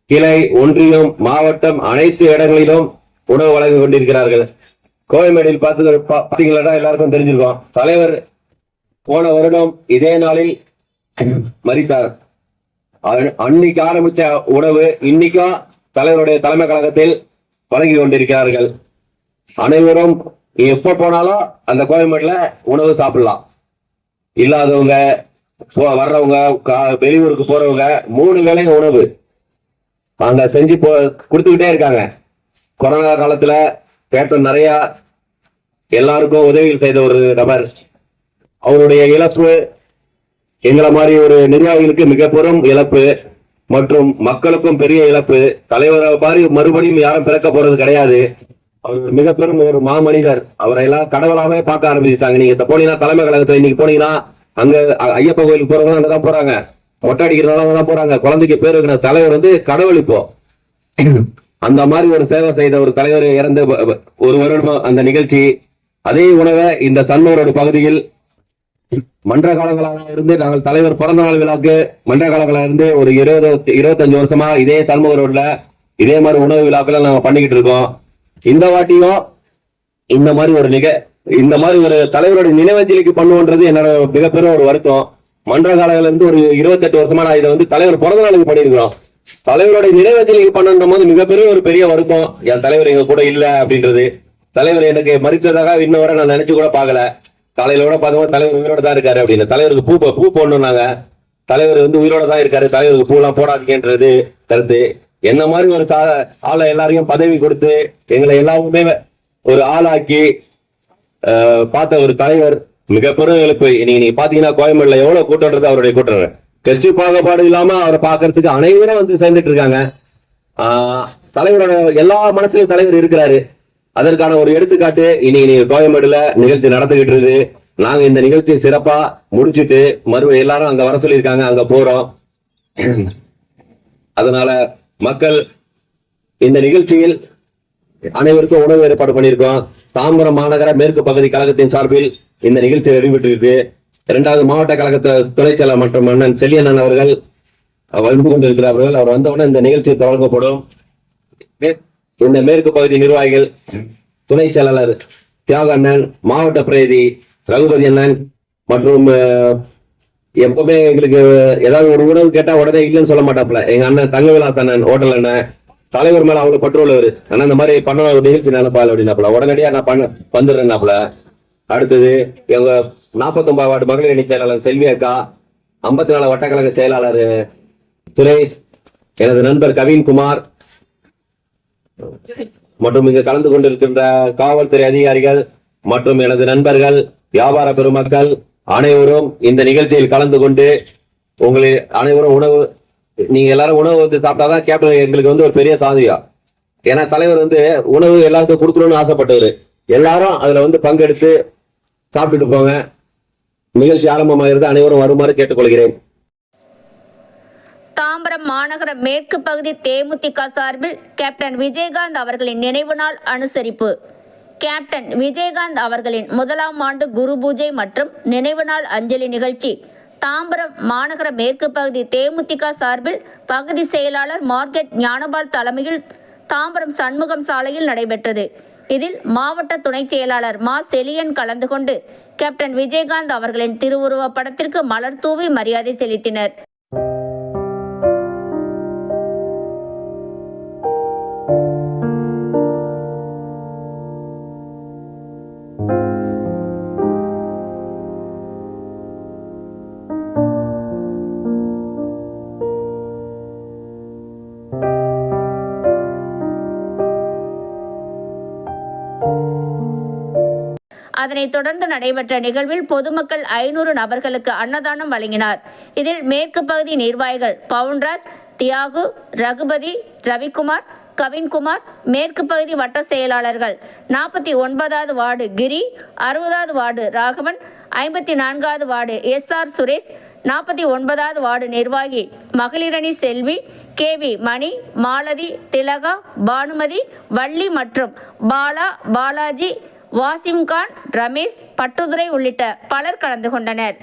கிளை, ஒன்றியம், மாவட்டம் அனைத்து இடங்களிலும் உணவு வழங்கி கொண்டிருக்கிறார்கள். கோயம்பேடில் பார்த்தீங்களா, எல்லாருக்கும் தெரிஞ்சிருக்கும். தலைவர் போன வருடம் இதே நாளில் மரித்தார். அன்னைக்கு ஆரம்பிச்ச உணவு இன்னைக்கும் தலைவருடைய தலைமை கழகத்தில் வழங்கி கொண்டிருக்கிறார்கள். அனைவரும் எப்ப போனாலும் அந்த கோயம்பேடுல உணவு சாப்பிடலாம். இல்லாதவங்க, வர்றவங்க, வெளியூருக்கு போறவங்க 3 வேளையும் உணவு அங்க செஞ்சு கொடுத்துக்கிட்டே இருக்காங்க. கொரோனா காலத்துல கேப்டன் நிறைய எல்லாருக்கும் உதவிகள் செய்த ஒரு நபர். அவருடைய இழப்பு எங்களை மாதிரி ஒரு நிர்வாகிகளுக்கு மிக பெரும் இழப்பு மற்றும் மக்களுக்கும் பெரிய இழப்பு. தலைவரை மாதிரி மறுபடியும் யாரும் பிறக்க போறது கிடையாது. அவர் மிக பெரும் ஒரு மாமனிதர். அவரை எல்லாம் கடவுளாவே பார்க்க ஆரம்பிச்சுட்டாங்க. நீங்க போனீங்கன்னா தலைமை கழகத்துல இன்னைக்கு போனீங்கன்னா அங்க ஐயப்ப கோயிலுக்கு போறவங்க அங்கதான் போறாங்க, மொட்டை அடிக்கிறவங்க அங்கதான் போறாங்க. குழந்தைக்கு பேர் வைக்கிற தலைவர் கடவுள். இப்போ அந்த மாதிரி ஒரு சேவை செய்த ஒரு தலைவர் இறந்து ஒரு வருடம் அந்த நிகழ்ச்சி. அதே உணவை இந்த சன்மரோடு பகுதியில் மன்ற காலங்களாக இருந்து நாங்கள் தலைவர் பிறந்த நாள் விழாக்கு மன்ற காலங்களாக இருந்து ஒரு 25 வருஷமா இதே சண்முக ரோட்ல இதே மாதிரி உணவு விழாக்களை நாங்க பண்ணிக்கிட்டு இருக்கோம். இந்த வாட்டியும் இந்த மாதிரி ஒரு தலைவருடைய நினைவஞ்சலிக்கு பண்ணுவோன்றது என்னோட மிகப்பெரிய ஒரு வருத்தம். மன்ற காலங்கள்ல இருந்து ஒரு 28 வருஷமா நான் இதை தலைவர் பிறந்த நாளுக்கு பண்ணியிருக்கிறோம். தலைவருடைய நினைவஞ்சலிக்கு பண்ணுன்ற போது மிகப்பெரிய ஒரு பெரிய வருத்தம். என் தலைவர் எங்க கூட இல்ல அப்படின்றது. தலைவர் எனக்கு மறித்ததாக இன்ன வரை நான் நினைச்சு கூட பாக்கல. காலையில கூட பார்த்தோம் தலைவர் உயிரோட தான் இருக்காரு அப்படின்னு. தலைவருக்கு பூ போடணும்னாங்க. தலைவர் உயிரோட தான் இருக்காரு, தலைவருக்கு பூ எல்லாம் போடாதீங்கன்றது கருத்து. என்ன மாதிரி ஒரு ஆளை எல்லாரையும் பதவி கொடுத்து எங்களை எல்லாருமே ஒரு ஆளாக்கி பார்த்த ஒரு தலைவர் மிகப்பெரும் இழப்பு. நீங்க பாத்தீங்கன்னா கோயம்பேடுல எவ்வளவு கூட்டம்ன்றது அவருடைய கூட்டம். கட்சி பாகுபாடு இல்லாம அவரை பாக்குறதுக்கு அனைவரும் சேர்ந்துட்டு இருக்காங்க. தலைவரோட எல்லா மனசுலயும் தலைவர் இருக்கிறாரு. அதற்கான ஒரு எடுத்துக்காட்டு இன்னைக்கு கோயம்பேடுல நிகழ்ச்சி நடந்துகிட்டு இருக்கு. நாங்க இந்த நிகழ்ச்சியை சிறப்பா முடிச்சுட்டு எல்லாரும் அங்க வர சொல்லியிருக்காங்க, அங்க போறோம். அதனால மக்கள் இந்த நிகழ்ச்சியில் அனைவருக்கும் உணவு ஏற்பாடு பண்ணியிருக்கோம். தாம்பரம் மாநகர மேற்கு பகுதி கழகத்தின் சார்பில் இந்த நிகழ்ச்சி நடைபெற்றிருக்கு. 2வது மாவட்ட கழகத்தை துணை செயலர் மற்றும் அண்ணன் செல்லியண்ணன் அவர்கள் வந்து கொண்டிருக்கிறார்கள். அவர் வந்தவுடன் இந்த நிகழ்ச்சி தொடங்கப்படும். இந்த மேற்கு பகுதி நிர்வாகிகள், துணை செயலாளர் தியாக அண்ணன், மாவட்ட பிரதி ரகுபதி அண்ணன் மற்றும் எப்பவுமே எங்களுக்கு ஏதாவது ஒரு உணவு கேட்டா உடனே இல்லைன்னு சொல்ல மாட்டாப்ல எங்க அண்ணன் தங்கவிலாஸ் அண்ணன் ஹோட்டல் அண்ணன். தலைவர் மேல அவ்வளவு பற்றுள்ளவர். ஆனா இந்த மாதிரி பண்ண நிகழ்ச்சி நினைப்பாள் அப்படின்னாப்ல உடனடியா நான் வந்துடுறேன்னாப்ல. அடுத்தது எங்க 49 வார்டு மகளிர் அணி செயலாளர் செல்வி அக்கா, 54 வட்டக்கழக செயலாளர் சுரேஷ், எனது நண்பர் கவின்குமார் மற்றும் இங்கு கலந்து கொண்டிருக்கின்ற காவல்துறை அதிகாரிகள் மற்றும் எனது நண்பர்கள், வியாபார பெருமக்கள் அனைவரும் இந்த நிகழ்ச்சியில் கலந்து கொண்டு உங்களை அனைவரும் உணவு நீங்க எல்லாரும் உணவு சாப்பிட்டாதான் கேப்டன் எங்களுக்கு ஒரு பெரிய சாதியா. ஏன்னா தலைவர் உணவு எல்லாருக்கும் கொடுக்கணும்னு ஆசைப்பட்டவர். எல்லாரும் அதுல பங்கெடுத்து சாப்பிட்டுட்டு போங்க. நிகழ்ச்சி ஆரம்பமாகிறது. அனைவரும் வருமாறு கேட்டுக்கொள்கிறேன். தாம்பரம் மாநகர மேற்கு பகுதி தேமுதிக சார்பில் கேப்டன் விஜயகாந்த் அவர்களின் நினைவு நாள் அனுசரிப்பு. கேப்டன் விஜயகாந்த் அவர்களின் 1ஆம் ஆண்டு குரு பூஜை மற்றும் நினைவு நாள் அஞ்சலி நிகழ்ச்சி தாம்பரம் மாநகர மேற்கு பகுதி தேமுதிக சார்பில் பகுதி செயலாளர் மார்க்கெட் ஞானபால் தலைமையில் தாம்பரம் சண்முகம் சாலையில் நடைபெற்றது. இதில் மாவட்ட துணை செயலாளர் மா செலியன் கலந்து கொண்டு கேப்டன் விஜயகாந்த் அவர்களின் திருவுருவ படத்திற்கு மலர் தூவி மரியாதை செலுத்தினர். அதனைத் தொடர்ந்து நடைபெற்ற நிகழ்வில் பொதுமக்கள் 500 நபர்களுக்கு அன்னதானம் வழங்கினார். இதில் மேற்கு பகுதி நிர்வாகிகள் பவுன்ராஜ், தியாகு, ரகுபதி, ரவிக்குமார், கவின்குமார், மேற்கு பகுதி வட்ட செயலாளர்கள் 49வது வார்டு கிரி, 60வது வார்டு ராகவன், 54வது வார்டு SR சுரேஷ், 49வது வார்டு நிர்வாகி மகளிரணி செல்வி, KV மணி, மாலதி, திலகா, பானுமதி, வள்ளி மற்றும் பாலா, பாலாஜி, வாசிம்கான், ரமேஷ், பட்டுதுரை உள்ளிட்ட பலர் கலந்து கொண்டனர்.